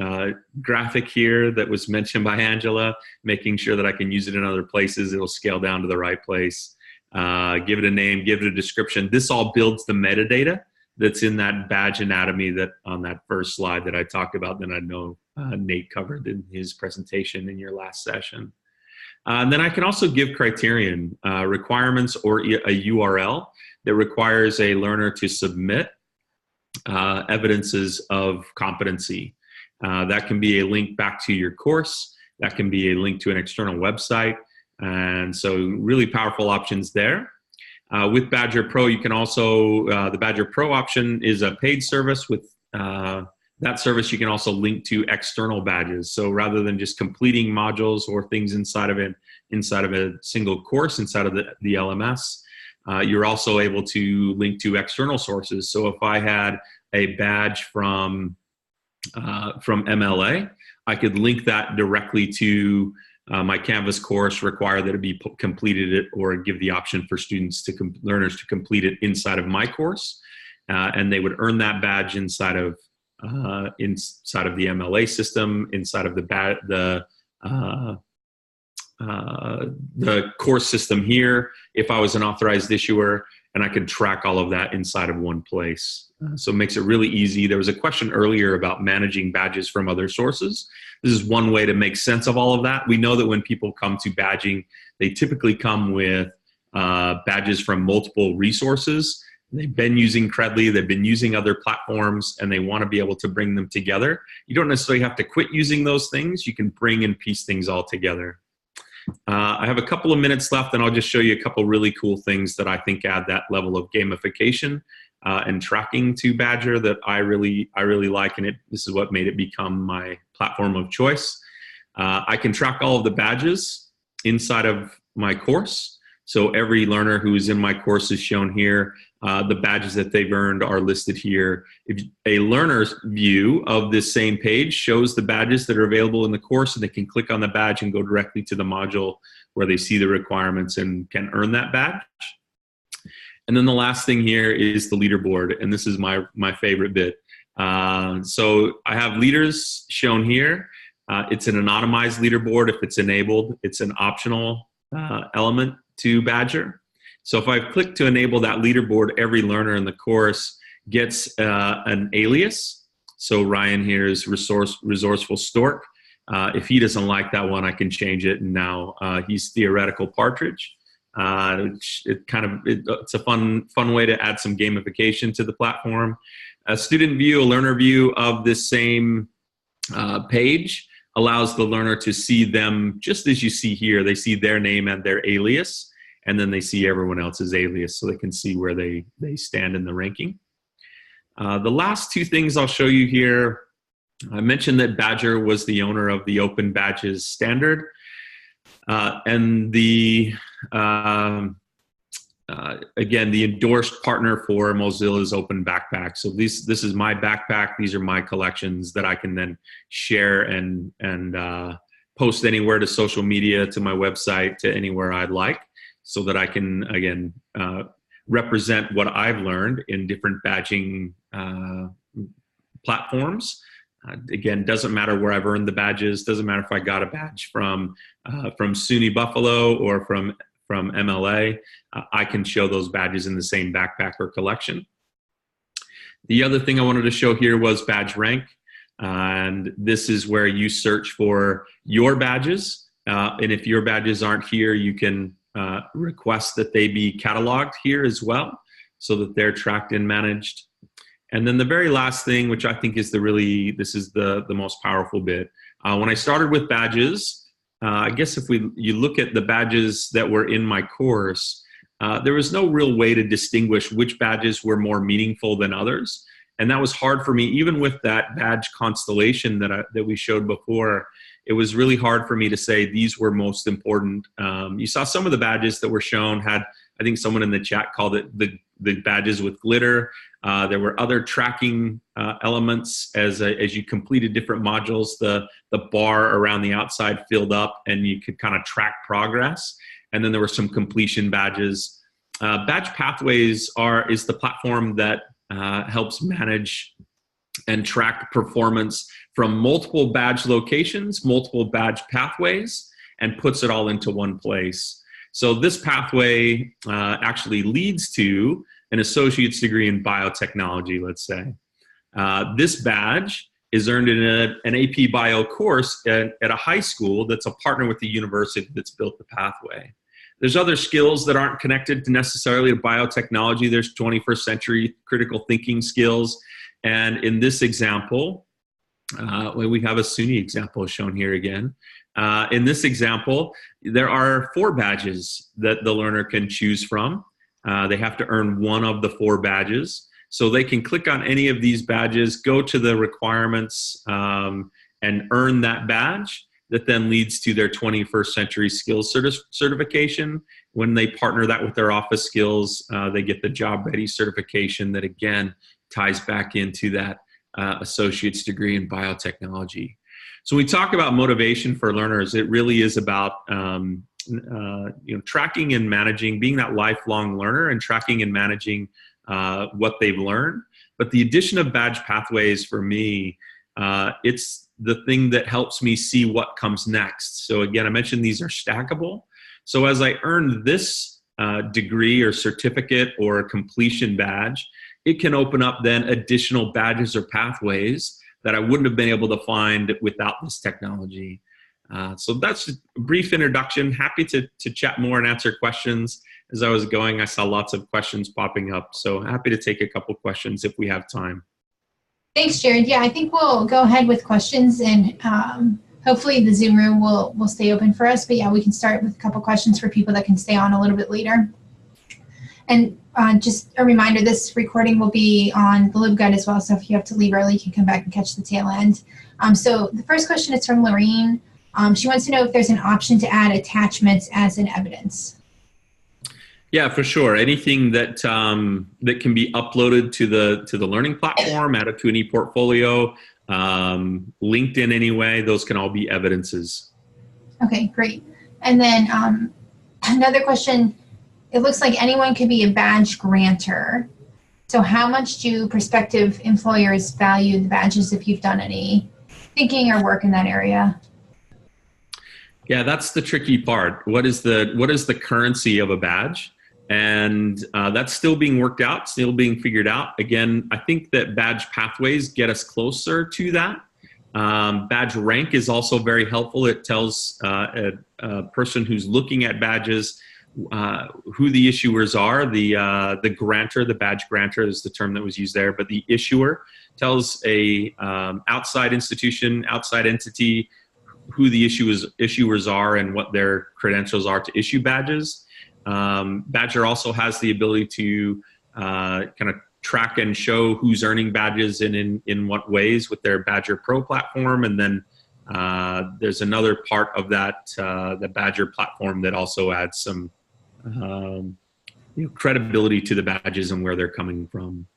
graphic here that was mentioned by Angela, making sure that I can use it in other places. It'll scale down to the right place. Give it a name, give it a description. This all builds the metadata that's in that badge anatomy that on that first slide that I talked about, that I know Nate covered in his presentation in your last session. And then I can also give criterion, requirements, or a URL that requires a learner to submit evidences of competency. That can be a link back to your course. That can be a link to an external website. And so really powerful options there. With Badgr Pro, you can also, the Badgr Pro option is a paid service. With that service, you can also link to external badges. So rather than just completing modules or things inside of a single course, inside of the LMS, you're also able to link to external sources. So if I had a badge from MLA, I could link that directly to my Canvas course, require that it be completed, or give the option for learners to complete it inside of my course, and they would earn that badge inside of the MLA system, inside of the course system here, if I was an authorized issuer, and I could track all of that inside of one place. So it makes it really easy. There was a question earlier about managing badges from other sources. This is one way to make sense of all of that. We know that when people come to badging, they typically come with badges from multiple resources. They've been using Credly, they've been using other platforms, and they want to be able to bring them together. You don't necessarily have to quit using those things. You can bring and piece things all together. I have a couple of minutes left, and I'll just show you a couple really cool things that I think add that level of gamification and tracking to Badgr that I really like, and this is what made it become my platform of choice. I can track all of the badges inside of my course. So every learner who is in my course is shown here. The badges that they've earned are listed here. If a learner's view of this same page shows the badges that are available in the course, and they can click on the badge and go directly to the module where they see the requirements and can earn that badge. And then the last thing here is the leaderboard, and this is my favorite bit. So I have leaders shown here. It's an anonymized leaderboard if it's enabled. It's an optional element to Badgr. So if I click to enable that leaderboard, every learner in the course gets an alias. So Ryan here is Resourceful Stork. If he doesn't like that one, I can change it, and now he's Theoretical Partridge. It's a fun way to add some gamification to the platform. A student view, a learner view of this same page allows the learner to see them just as you see here. They see their name and their alias, and then they see everyone else's alias, so they can see where they stand in the ranking. The last two things I'll show you here, I mentioned that Badgr was the owner of the Open Badges standard, and again, the endorsed partner for Mozilla's Open Backpack. So this is my backpack. These are my collections that I can then share and post anywhere, to social media, to my website, to anywhere I'd like, so that I can, again, represent what I've learned in different badging platforms. Again, doesn't matter where I've earned the badges. Doesn't matter if I got a badge from SUNY Buffalo or from MLA. I can show those badges in the same backpack or collection. The other thing I wanted to show here was Badge Rank. And this is where you search for your badges. And if your badges aren't here, you can request that they be cataloged here as well, so that they're tracked and managed. And then the very last thing, which I think is this is the most powerful bit. When I started with badges, I guess if you look at the badges that were in my course, there was no real way to distinguish which badges were more meaningful than others. And that was hard for me, even with that badge constellation that we showed before. It was really hard for me to say these were most important. You saw some of the badges that were shown had, I think someone in the chat called it the badges with glitter. There were other tracking elements as you completed different modules. The bar around the outside filled up and you could kind of track progress. And then there were some completion badges. Badge Pathways is the platform that helps manage and track performance from multiple badge locations, multiple badge pathways, and puts it all into one place. So this pathway actually leads to an associate's degree in biotechnology, let's say. This badge is earned in an AP Bio course at a high school that's a partner with the university that's built the pathway. There's other skills that aren't connected to necessarily to biotechnology. There's 21st century critical thinking skills. And in this example, we have a SUNY example shown here again. In this example, there are 4 badges that the learner can choose from. They have to earn one of the 4 badges. So they can click on any of these badges, go to the requirements, and earn that badge. That then leads to their 21st century skills certification. When they partner that with their office skills, they get the job ready certification that again ties back into that associate's degree in biotechnology. So when we talk about motivation for learners, it really is about tracking and managing, being that lifelong learner and tracking and managing what they've learned. But the addition of badge pathways for me, it's the thing that helps me see what comes next. So again, I mentioned these are stackable. So as I earn this degree or certificate or completion badge, it can open up then additional badges or pathways that I wouldn't have been able to find without this technology. So that's a brief introduction. Happy to chat more and answer questions. As I was going, I saw lots of questions popping up. So happy to take a couple questions if we have time. Thanks, Jared. Yeah, I think we'll go ahead with questions, and hopefully the Zoom room will stay open for us. But yeah, we can start with a couple questions for people that can stay on a little bit later. And just a reminder, this recording will be on the LibGuide as well, so if you have to leave early, you can come back and catch the tail end. So the first question is from Lorene. She wants to know if there's an option to add attachments as an evidence. Yeah, for sure. Anything that that can be uploaded to the learning platform, added to an ePortfolio, linked in any way, those can all be evidences. Okay, great. And then another question, it looks like anyone could be a badge grantor. So how much do prospective employers value the badges if you've done any thinking or work in that area? Yeah, that's the tricky part. What is the currency of a badge? And that's still being worked out, still being figured out. Again, I think that badge pathways get us closer to that. Badge rank is also very helpful. It tells a person who's looking at badges who the issuers are. The grantor, the badge grantor is the term that was used there, but the issuer tells a outside institution, outside entity, who the issuers are and what their credentials are to issue badges. Badgr also has the ability to kind of track and show who's earning badges and in what ways with their Badgr Pro platform. And then there's another part of that, the Badgr platform that also adds some credibility to the badges and where they're coming from.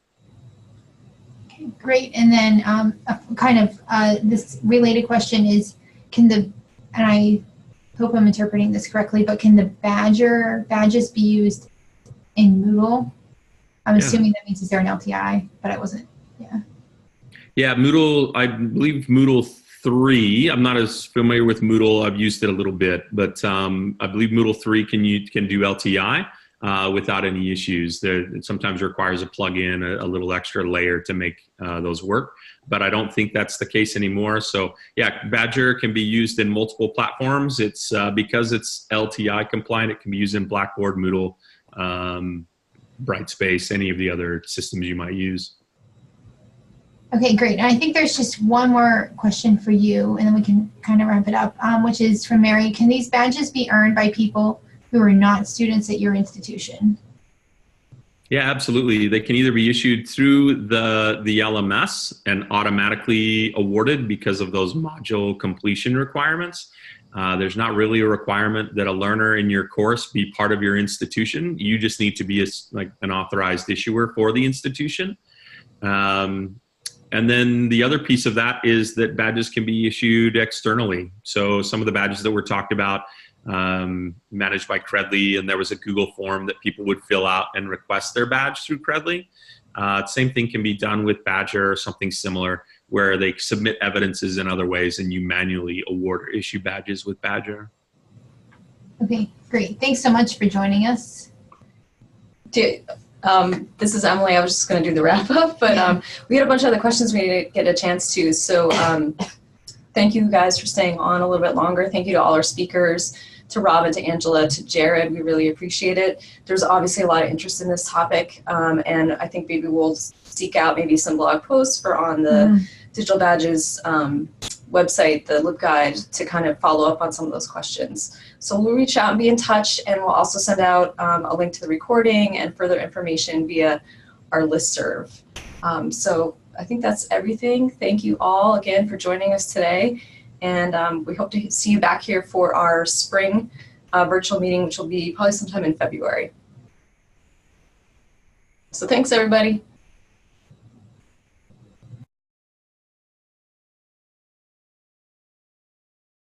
Okay, great. And then this related question is, and I hope I'm interpreting this correctly, but can the Badgr badges be used in Moodle? I'm assuming that means is there an LTI, but I wasn't, Yeah, Moodle, I believe Moodle 3, I'm not as familiar with Moodle, I've used it a little bit, but I believe Moodle 3 can do LTI without any issues. It sometimes requires a plug-in, a little extra layer to make those work, but I don't think that's the case anymore. So yeah, Badgr can be used in multiple platforms. It's because it's LTI compliant, it can be used in Blackboard, Moodle, Brightspace, any of the other systems you might use. Okay, great. And I think there's just one more question for you, and then we can kind of wrap it up, which is from Mary. Can these badges be earned by people who are not students at your institution? Yeah, absolutely. They can either be issued through the LMS and automatically awarded because of those module completion requirements. There's not really a requirement that a learner in your course be part of your institution. You just need to be like an authorized issuer for the institution. And then the other piece of that is that badges can be issued externally. So some of the badges that were talked about, managed by Credly, and there was a Google form that people would fill out and request their badge through Credly. Same thing can be done with Badgr or something similar, where they submit evidences in other ways and you manually award or issue badges with Badgr. Okay, great. Thanks so much for joining us. This is Emily. I was just going to do the wrap up, but we had a bunch of other questions we need to get a chance to. So thank you guys for staying on a little bit longer. Thank you to all our speakers, to Robin, to Angela, to Jared. We really appreciate it. There's obviously a lot of interest in this topic, and I think maybe we'll seek out maybe some blog posts for on the Digital Badges website, the LibGuide, to kind of follow up on some of those questions. So we'll reach out and be in touch, and we'll also send out a link to the recording and further information via our listserv. So I think that's everything. Thank you all again for joining us today, and we hope to see you back here for our spring virtual meeting, which will be probably sometime in February. So thanks, everybody.